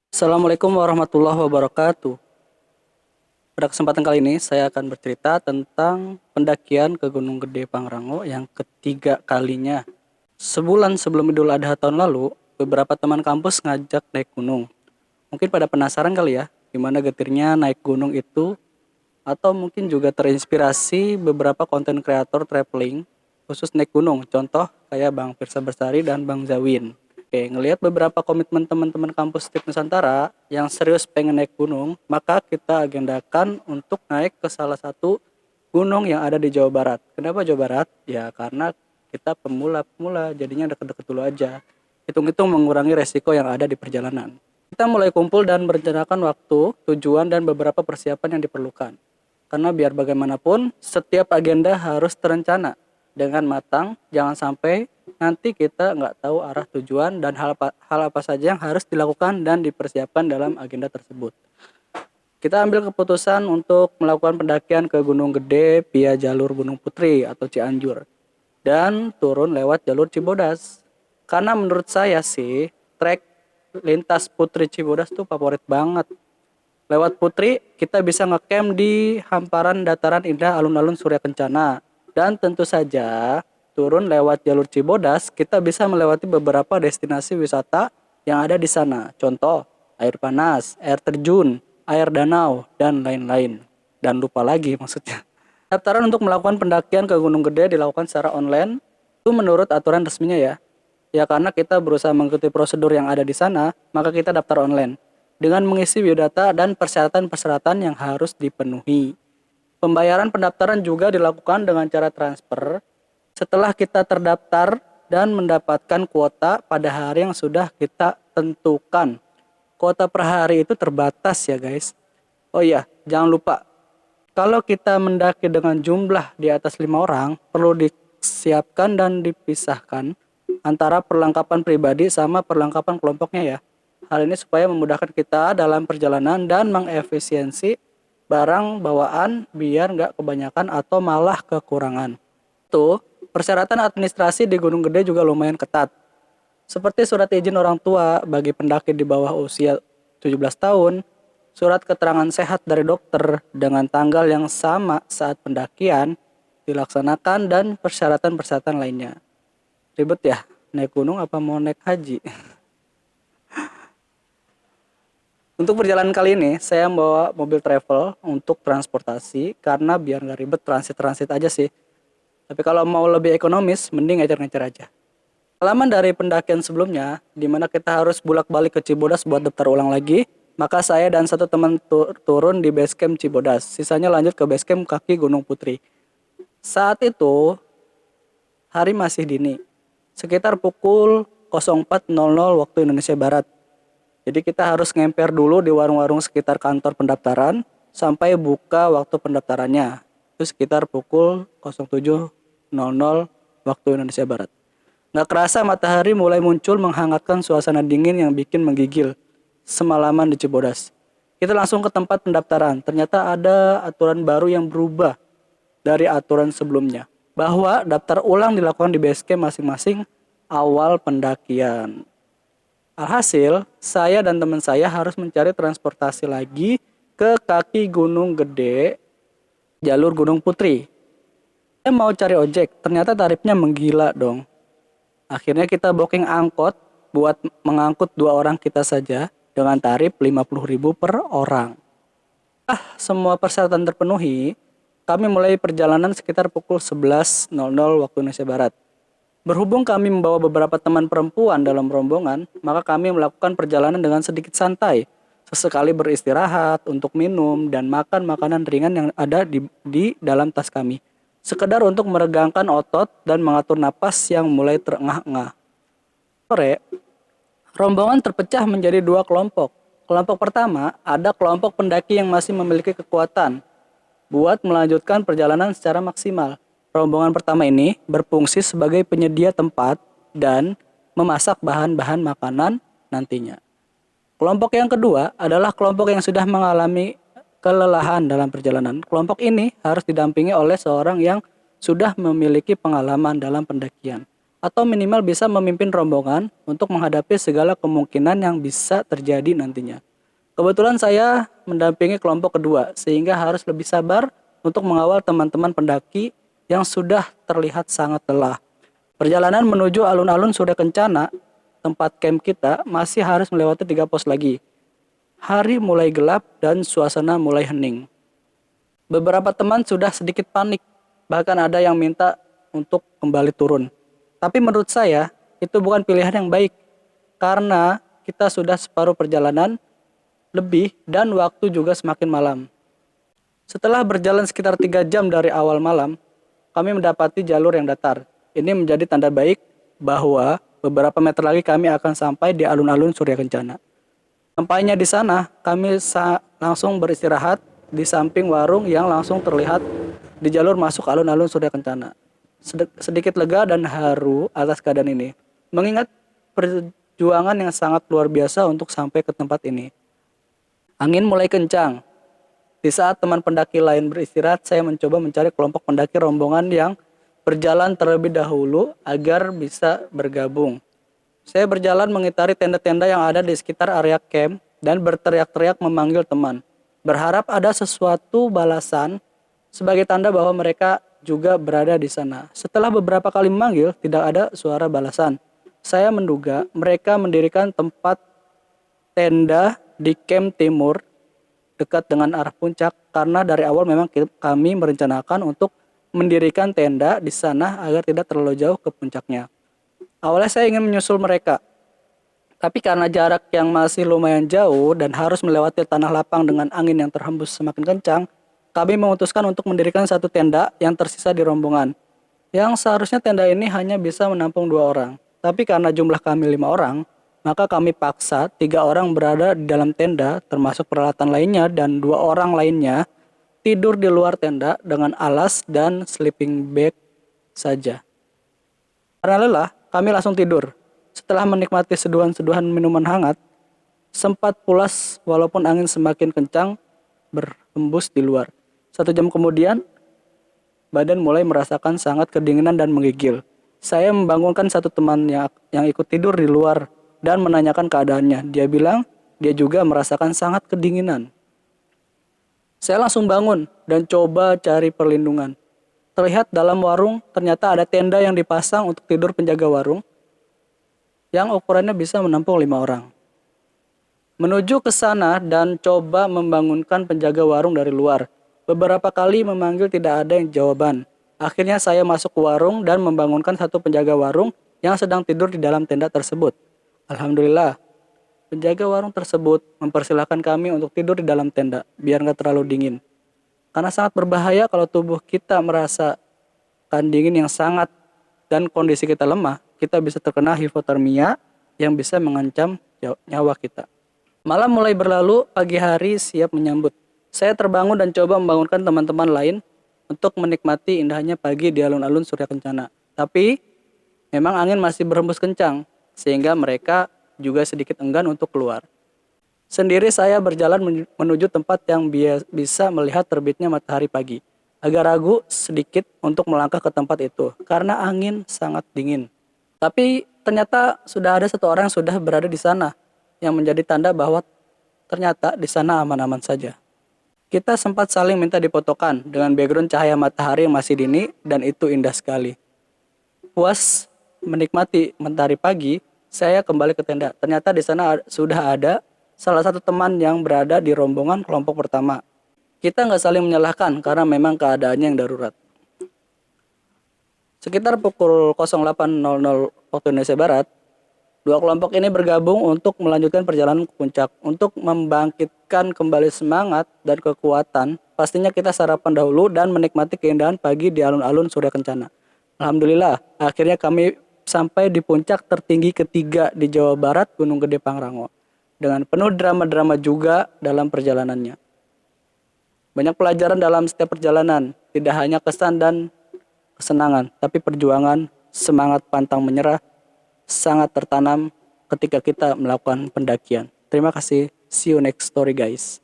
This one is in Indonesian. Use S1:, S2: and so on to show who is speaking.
S1: Assalamualaikum warahmatullahi wabarakatuh. Pada kesempatan kali ini saya akan bercerita tentang pendakian ke Gunung Gede Pangrango yang ketiga kalinya. Sebulan sebelum Idul Adha tahun lalu, beberapa teman kampus ngajak naik gunung. Mungkin pada penasaran kali ya, gimana getirnya naik gunung itu, atau mungkin juga terinspirasi beberapa konten kreator traveling khusus naik gunung. Contoh kayak Bang Firsa Bersari dan Bang Zawin. Oke, ngelihat beberapa komitmen teman-teman kampus TIP Nusantara yang serius pengen naik gunung, maka kita agendakan untuk naik ke salah satu gunung yang ada di Jawa Barat. Kenapa Jawa Barat? Ya karena kita pemula-pemula, jadinya deket-deket dulu aja. Hitung-hitung mengurangi resiko yang ada di perjalanan. Kita mulai kumpul dan merencanakan waktu, tujuan, dan beberapa persiapan yang diperlukan. Karena biar bagaimanapun, setiap agenda harus terencana dengan matang, jangan sampai nanti kita nggak tahu arah tujuan dan hal apa saja yang harus dilakukan dan dipersiapkan dalam agenda tersebut. Kita ambil keputusan untuk melakukan pendakian ke Gunung Gede via jalur Gunung Putri atau Cianjur dan turun lewat jalur Cibodas. Karena menurut saya sih, trek lintas Putri Cibodas tuh favorit banget. Lewat Putri, kita bisa ngecamp di hamparan dataran indah alun-alun Surya Kencana. Dan tentu saja, turun lewat jalur Cibodas, kita bisa melewati beberapa destinasi wisata yang ada di sana. Contoh, air panas, air terjun, air danau, dan lain-lain. Dan lupa lagi maksudnya. Daftaran untuk melakukan pendakian ke Gunung Gede dilakukan secara online, itu menurut aturan resminya ya. Ya karena kita berusaha mengikuti prosedur yang ada di sana, maka kita daftar online dengan mengisi biodata dan persyaratan-persyaratan yang harus dipenuhi. Pembayaran pendaftaran juga dilakukan dengan cara transfer setelah kita terdaftar dan mendapatkan kuota pada hari yang sudah kita tentukan. Kuota per hari itu terbatas ya guys. Oh iya, jangan lupa kalau kita mendaki dengan jumlah di atas 5 orang, perlu disiapkan dan dipisahkan antara perlengkapan pribadi sama perlengkapan kelompoknya ya. Hal ini supaya memudahkan kita dalam perjalanan dan mengefisiensi barang bawaan biar nggak kebanyakan atau malah kekurangan. Tuh, persyaratan administrasi di Gunung Gede juga lumayan ketat. Seperti surat izin orang tua bagi pendaki di bawah usia 17 tahun, surat keterangan sehat dari dokter dengan tanggal yang sama saat pendakian dilaksanakan dan persyaratan-persyaratan lainnya. Ribet ya, naik gunung apa mau naik haji? Untuk perjalanan kali ini, saya membawa mobil travel untuk transportasi karena biar nggak ribet transit-transit aja sih. Tapi kalau mau lebih ekonomis, mending ngejar-ngejar aja. Pengalaman dari pendakian sebelumnya, di mana kita harus bolak-balik ke Cibodas buat daftar ulang lagi, maka saya dan satu teman turun di base camp Cibodas. Sisanya lanjut ke base camp kaki Gunung Putri. Saat itu, hari masih dini, sekitar pukul 04.00 waktu Indonesia Barat. Jadi kita harus ngemper dulu di warung-warung sekitar kantor pendaftaran sampai buka waktu pendaftarannya. Itu sekitar pukul 07.00 waktu Indonesia Barat. Nggak kerasa matahari mulai muncul menghangatkan suasana dingin yang bikin menggigil semalaman di Cibodas. Kita langsung ke tempat pendaftaran. Ternyata ada aturan baru yang berubah dari aturan sebelumnya. Bahwa daftar ulang dilakukan di base camp masing-masing awal pendakian. Alhasil, saya dan teman saya harus mencari transportasi lagi ke kaki Gunung Gede, jalur Gunung Putri. Saya mau cari ojek, ternyata tarifnya menggila dong. Akhirnya kita booking angkot buat mengangkut 2 orang kita saja dengan tarif 50.000 per orang. Semua persyaratan terpenuhi, kami mulai perjalanan sekitar pukul 11.00 waktu Indonesia Barat. Berhubung kami membawa beberapa teman perempuan dalam rombongan, maka kami melakukan perjalanan dengan sedikit santai. Sesekali beristirahat untuk minum dan makan makanan ringan yang ada di dalam tas kami. Sekedar untuk meregangkan otot dan mengatur napas yang mulai terengah-engah. Sore, rombongan terpecah menjadi 2 kelompok. Kelompok pertama, ada kelompok pendaki yang masih memiliki kekuatan buat melanjutkan perjalanan secara maksimal. Rombongan pertama ini berfungsi sebagai penyedia tempat dan memasak bahan-bahan makanan nantinya. Kelompok yang kedua adalah kelompok yang sudah mengalami kelelahan dalam perjalanan. Kelompok ini harus didampingi oleh seorang yang sudah memiliki pengalaman dalam pendakian. atau minimal bisa memimpin rombongan untuk menghadapi segala kemungkinan yang bisa terjadi nantinya. Kebetulan saya mendampingi kelompok kedua, sehingga harus lebih sabar untuk mengawal teman-teman pendaki yang sudah terlihat sangat lelah. Perjalanan menuju alun-alun Surya Kencana, tempat camp kita, masih harus melewati 3 pos lagi. Hari mulai gelap dan suasana mulai hening. Beberapa teman sudah sedikit panik, bahkan ada yang minta untuk kembali turun. Tapi menurut saya, itu bukan pilihan yang baik, karena kita sudah separuh perjalanan lebih dan waktu juga semakin malam. Setelah berjalan sekitar 3 jam dari awal malam, kami mendapati jalur yang datar. Ini menjadi tanda baik bahwa beberapa meter lagi kami akan sampai di alun-alun Surya Kencana. Sampainya di sana, kami langsung beristirahat di samping warung yang langsung terlihat di jalur masuk alun-alun Surya Kencana. Sedikit lega dan haru atas keadaan ini, mengingat perjuangan yang sangat luar biasa untuk sampai ke tempat ini. Angin mulai kencang. Di saat teman pendaki lain beristirahat, saya mencoba mencari kelompok pendaki rombongan yang berjalan terlebih dahulu agar bisa bergabung. Saya berjalan mengitari tenda-tenda yang ada di sekitar area camp dan berteriak-teriak memanggil teman, berharap ada sesuatu balasan sebagai tanda bahwa mereka juga berada di sana. Setelah beberapa kali memanggil, tidak ada suara balasan. Saya menduga mereka mendirikan tempat tenda di camp timur dekat dengan arah puncak, karena dari awal memang kami merencanakan untuk mendirikan tenda di sana agar tidak terlalu jauh ke puncaknya. Awalnya saya ingin menyusul mereka, tapi karena jarak yang masih lumayan jauh dan harus melewati tanah lapang dengan angin yang terhembus semakin kencang, kami memutuskan untuk mendirikan satu tenda yang tersisa di rombongan. Yang seharusnya tenda ini hanya bisa menampung 2 orang, tapi karena jumlah kami 5 orang, maka kami paksa 3 orang berada di dalam tenda termasuk peralatan lainnya dan 2 orang lainnya tidur di luar tenda dengan alas dan sleeping bag saja. Karena lelah, kami langsung tidur. Setelah menikmati seduhan-seduhan minuman hangat, sempat pulas walaupun angin semakin kencang berhembus di luar. 1 jam kemudian, badan mulai merasakan sangat kedinginan dan menggigil. Saya membangunkan satu teman yang ikut tidur di luar dan menanyakan keadaannya. Dia bilang dia juga merasakan sangat kedinginan. Saya langsung bangun dan coba cari perlindungan. Terlihat dalam warung ternyata ada tenda yang dipasang untuk tidur penjaga warung yang ukurannya bisa menampung 5 orang. Menuju ke sana dan coba membangunkan penjaga warung dari luar. Beberapa kali memanggil tidak ada yang jawaban. Akhirnya saya masuk ke warung dan membangunkan satu penjaga warung yang sedang tidur di dalam tenda tersebut. Alhamdulillah, penjaga warung tersebut mempersilahkan kami untuk tidur di dalam tenda biar nggak terlalu dingin. Karena sangat berbahaya kalau tubuh kita merasakan dingin yang sangat dan kondisi kita lemah, kita bisa terkena hipotermia yang bisa mengancam nyawa kita. Malam mulai berlalu, pagi hari siap menyambut. Saya terbangun dan coba membangunkan teman-teman lain untuk menikmati indahnya pagi di alun-alun Surya Kencana. Tapi memang angin masih berhembus kencang, sehingga mereka juga sedikit enggan untuk keluar. Sendiri saya berjalan menuju tempat yang bisa melihat terbitnya matahari pagi. Agak ragu sedikit untuk melangkah ke tempat itu, karena angin sangat dingin. Tapi ternyata sudah ada 1 orang yang sudah berada di sana, yang menjadi tanda bahwa ternyata di sana aman-aman saja. Kita sempat saling minta difotokan dengan background cahaya matahari yang masih dini dan itu indah sekali. Puas menikmati matahari pagi, saya kembali ke tenda. Ternyata di sana sudah ada salah satu teman yang berada di rombongan kelompok pertama. Kita nggak saling menyalahkan karena memang keadaannya yang darurat. Sekitar pukul 08.00 waktu Indonesia Barat, 2 kelompok ini bergabung untuk melanjutkan perjalanan ke puncak. Untuk membangkitkan kembali semangat dan kekuatan, pastinya kita sarapan dahulu dan menikmati keindahan pagi di alun-alun Surya Kencana. Alhamdulillah, akhirnya kami sampai di puncak tertinggi ketiga di Jawa Barat, Gunung Gede Pangrango. Dengan penuh drama-drama juga dalam perjalanannya. Banyak pelajaran dalam setiap perjalanan, tidak hanya kesan dan kesenangan, tapi perjuangan, semangat pantang menyerah, sangat tertanam ketika kita melakukan pendakian. Terima kasih. See you next story guys.